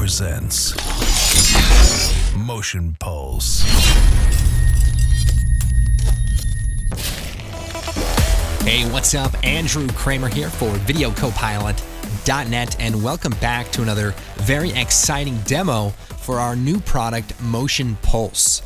presents MotionPulse. Hey, what's up? Andrew Kramer here for VideoCopilot.net, and welcome back to another very exciting demo for our new product, MotionPulse.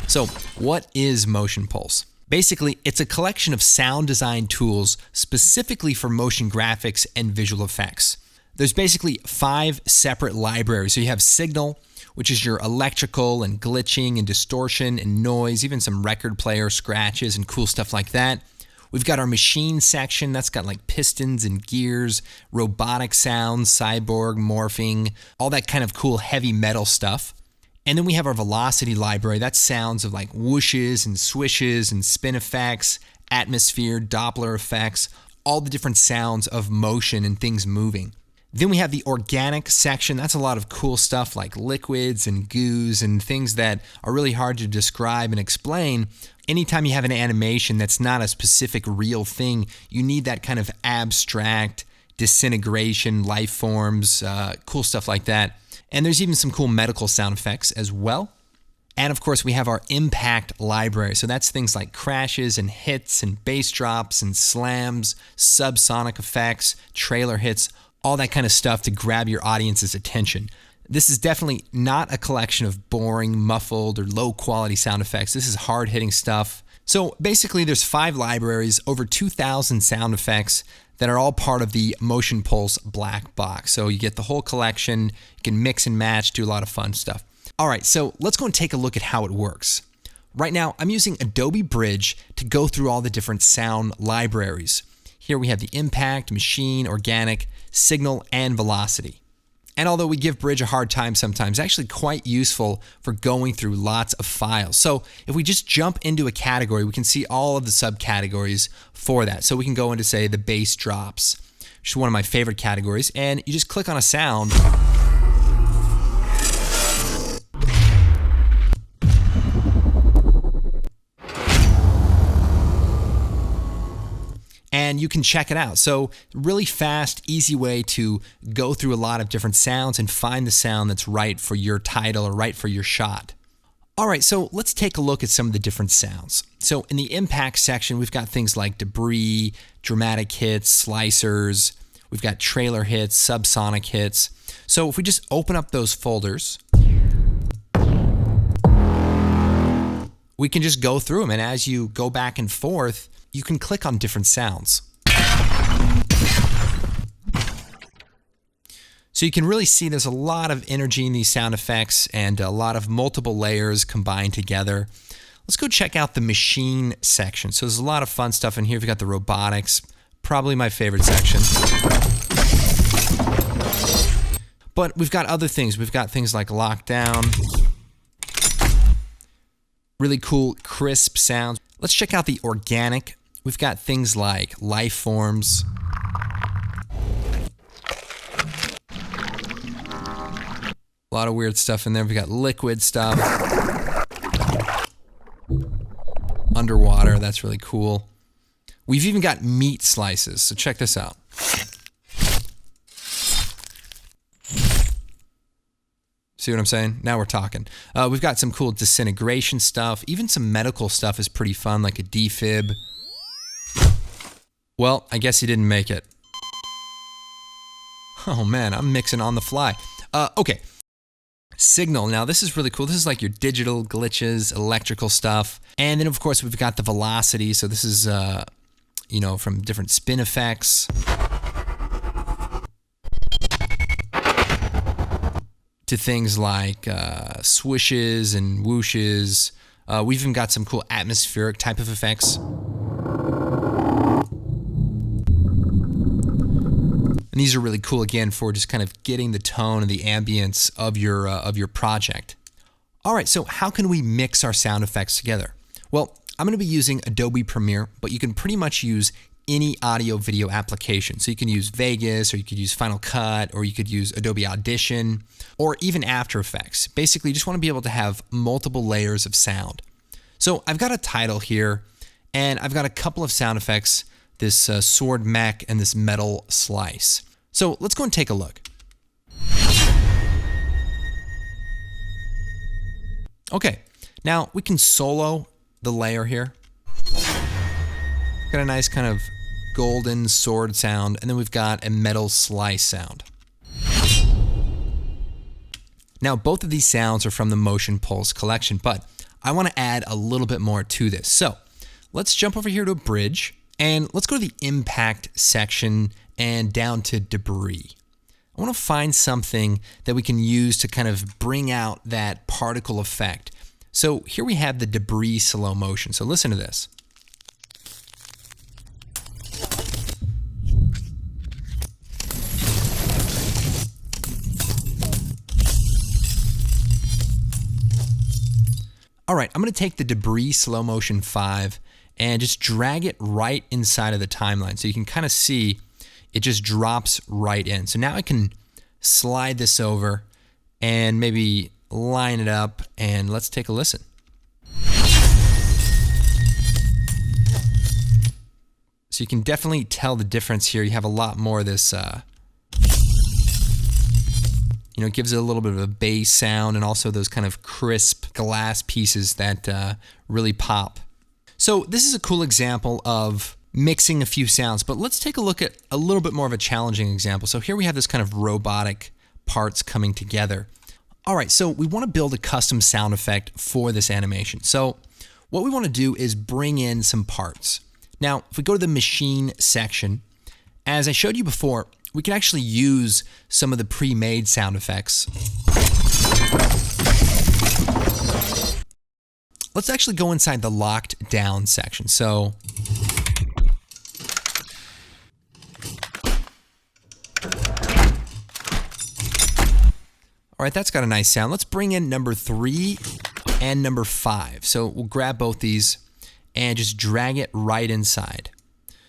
So, what is MotionPulse? Basically, it's a collection of sound design tools specifically for motion graphics and visual effects. There's basically 5 separate libraries. So you have Signal, which is your electrical and glitching and distortion and noise, even some record player scratches and cool stuff like that. We've got our machine section that's got like pistons and gears, robotic sounds, cyborg, morphing, all that kind of cool heavy metal stuff. And then we have our velocity library. That's sounds of like whooshes and swishes and spin effects, atmosphere, Doppler effects, all the different sounds of motion and things moving. Then we have the organic section. That's a lot of cool stuff like liquids and goos and things that are really hard to describe and explain. Anytime you have an animation that's not a specific real thing, you need that kind of abstract disintegration, life forms, cool stuff like that. And there's even some cool medical sound effects as well. And of course, we have our impact library. So that's things like crashes and hits and bass drops and slams, subsonic effects, trailer hits, all that kind of stuff to grab your audience's attention. This is definitely not a collection of boring, muffled, or low quality sound effects. This is hard hitting stuff. So basically, there's 5 libraries, over 2,000 sound effects that are all part of the MotionPulse BlackBox. So you get the whole collection, you can mix and match, do a lot of fun stuff. All right, so let's go and take a look at how it works. Right now, I'm using Adobe Bridge to go through all the different sound libraries. Here we have the impact, machine, organic, signal, and velocity. And although we give Bridge a hard time sometimes, it's actually quite useful for going through lots of files. So if we just jump into a category, we can see all of the subcategories for that. So we can go into, say, the bass drops, which is one of my favorite categories, and you just click on a sound. And you can check it out. So really fast, easy way to go through a lot of different sounds and find the sound that's right for your title or right for your shot. All right, so let's take a look at some of the different sounds. So in the impact section, we've got things like debris, dramatic hits, slicers. We've got trailer hits, subsonic hits. So if we just open up those folders, we can just go through them. And as you go back and forth, you can click on different sounds. So you can really see there's a lot of energy in these sound effects and a lot of multiple layers combined together. Let's go check out the machine section. So there's a lot of fun stuff in here. We've got the robotics, probably my favorite section. But we've got other things. We've got things like lockdown, really cool, crisp sounds. Let's check out the organic. We've got things like life forms. A lot of weird stuff in there. We've got liquid stuff. Underwater, that's really cool. We've even got meat slices, so check this out. See what I'm saying? Now we're talking. We've got some cool disintegration stuff. Even some medical stuff is pretty fun, like a defib. Well, I guess he didn't make it. Oh man, I'm mixing on the fly. Okay. Signal. Now this is really cool. This is like your digital glitches, electrical stuff. And then of course we've got the velocity. So this is, from different spin effects to things like swishes and whooshes. We've even got some cool atmospheric type of effects. And these are really cool, again, for just kind of getting the tone and the ambience of your project. All right, so how can we mix our sound effects together? Well, I'm going to be using Adobe Premiere, but you can pretty much use any audio video application. So you can use Vegas, or you could use Final Cut, or you could use Adobe Audition, or even After Effects. Basically, you just want to be able to have multiple layers of sound. So I've got a title here, and I've got a couple of sound effects, this sword mech and this metal slice. So let's go and take a look. Okay, now we can solo the layer here. Got a nice kind of golden sword sound, and then we've got a metal slice sound. Now, both of these sounds are from the MotionPulse collection, but I want to add a little bit more to this. So let's jump over here to a bridge, and let's go to the impact section and down to debris. I want to find something that we can use to kind of bring out that particle effect. So here we have the debris slow motion. So listen to this. All right, I'm going to take the debris slow motion 5 and just drag it right inside of the timeline. So you can kind of see it just drops right in. So now I can slide this over and maybe line it up, and let's take a listen. So you can definitely tell the difference here. You have a lot more of this, it gives it a little bit of a bass sound, and also those kind of crisp glass pieces that really pop. So this is a cool example of mixing a few sounds, but let's take a look at a little bit more of a challenging example. So here we have this kind of robotic parts coming together. All right, so we want to build a custom sound effect for this animation. So what we want to do is bring in some parts. Now, if we go to the machine section, as I showed you before, we can actually use some of the pre-made sound effects. Let's actually go inside the locked down section. So all right, that's got a nice sound. Let's bring in number 3 and number 5. So we'll grab both these and just drag it right inside.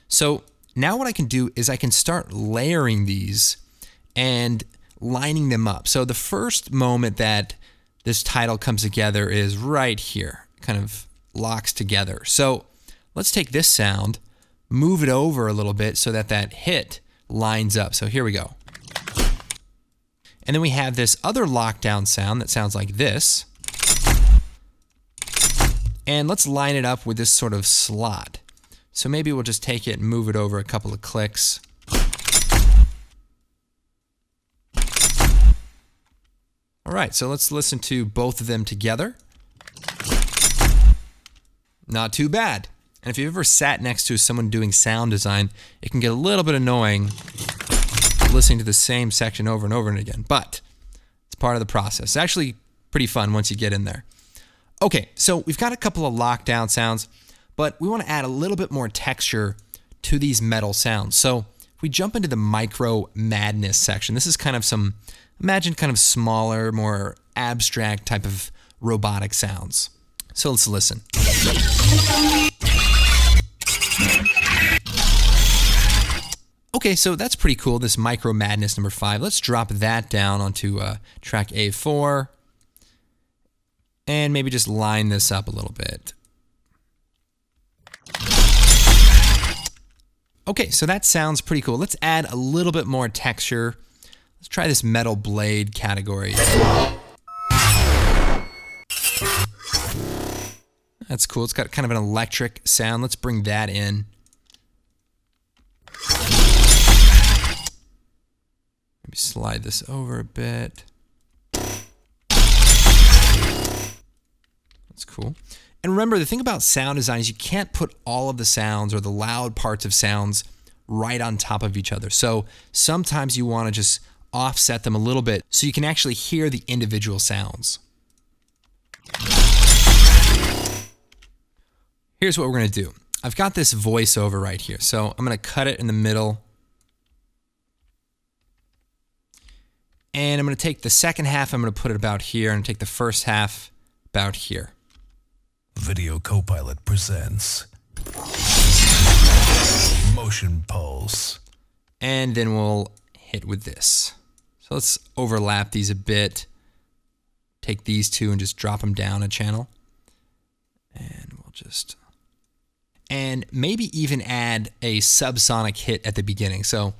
So now what I can do is I can start layering these and lining them up. So the first moment that this title comes together is right here, kind of locks together. So let's take this sound, move it over a little bit so that that hit lines up. So here we go. And then we have this other lockdown sound that sounds like this. And let's line it up with this sort of slot. So maybe we'll just take it and move it over a couple of clicks. All right, so let's listen to both of them together. Not too bad. And if you've ever sat next to someone doing sound design, it can get a little bit annoying listening to the same section over and over and again, but it's part of the process. It's actually pretty fun once you get in there. Okay, so we've got a couple of lockdown sounds, but we want to add a little bit more texture to these metal sounds. So if we jump into the micro madness section, this is kind of imagine kind of smaller, more abstract type of robotic sounds. So let's listen. Okay, so that's pretty cool, this Micro Madness number 5. Let's drop that down onto track A4 and maybe just line this up a little bit. Okay, so that sounds pretty cool. Let's add a little bit more texture. Let's try this metal blade category. That's cool. It's got kind of an electric sound. Let's bring that in. Maybe slide this over a bit. That's cool. And remember, the thing about sound design is you can't put all of the sounds or the loud parts of sounds right on top of each other. So sometimes you want to just offset them a little bit so you can actually hear the individual sounds. Here's what we're going to do. I've got this voiceover right here. So I'm going to cut it in the middle. And I'm going to take the second half, I'm going to put it about here, and take the first half, about here. Video Copilot presents MotionPulse. And then we'll hit with this. So let's overlap these a bit. Take these two and just drop them down a channel. And we'll just... And maybe even add a subsonic hit at the beginning. So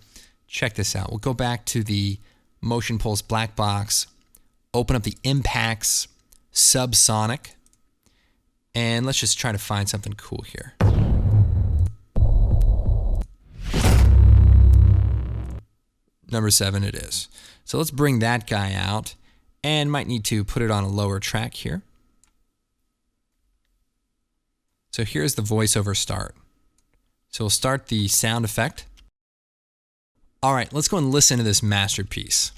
check this out. We'll go back to the MotionPulse BlackBox, open up the Impacts Subsonic, and let's just try to find something cool here. Number 7 it is. So let's bring that guy out, and might need to put it on a lower track here. So here's the voiceover start. So we'll start the sound effect. All right, let's go and listen to this masterpiece.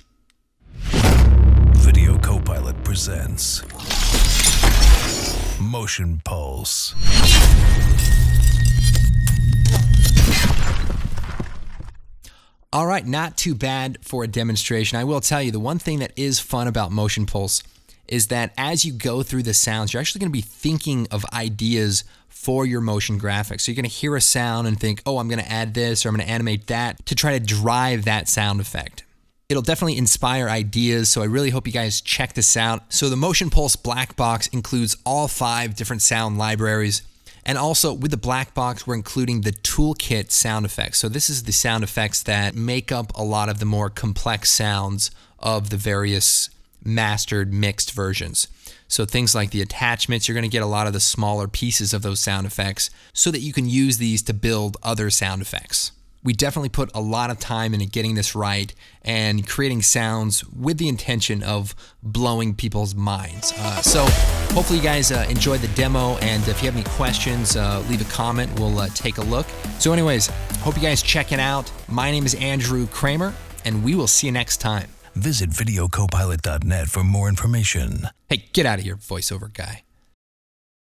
Video Copilot presents MotionPulse. All right, not too bad for a demonstration. I will tell you, the one thing that is fun about MotionPulse is that as you go through the sounds, you're actually going to be thinking of ideas for your motion graphics. So you're going to hear a sound and think, oh, I'm going to add this or I'm going to animate that to try to drive that sound effect. It'll definitely inspire ideas, so I really hope you guys check this out. So the MotionPulse BlackBox includes all 5 different sound libraries. And also with the BlackBox, we're including the toolkit sound effects. So this is the sound effects that make up a lot of the more complex sounds of the various mastered mixed versions. So things like the attachments, you're going to get a lot of the smaller pieces of those sound effects so that you can use these to build other sound effects. We definitely put a lot of time into getting this right and creating sounds with the intention of blowing people's minds. So hopefully you guys enjoyed the demo, and if you have any questions, leave a comment. We'll take a look. So anyways, hope you guys check it out. My name is Andrew Kramer, and we will see you next time. Visit videocopilot.net for more information. Hey, get out of here, voiceover guy.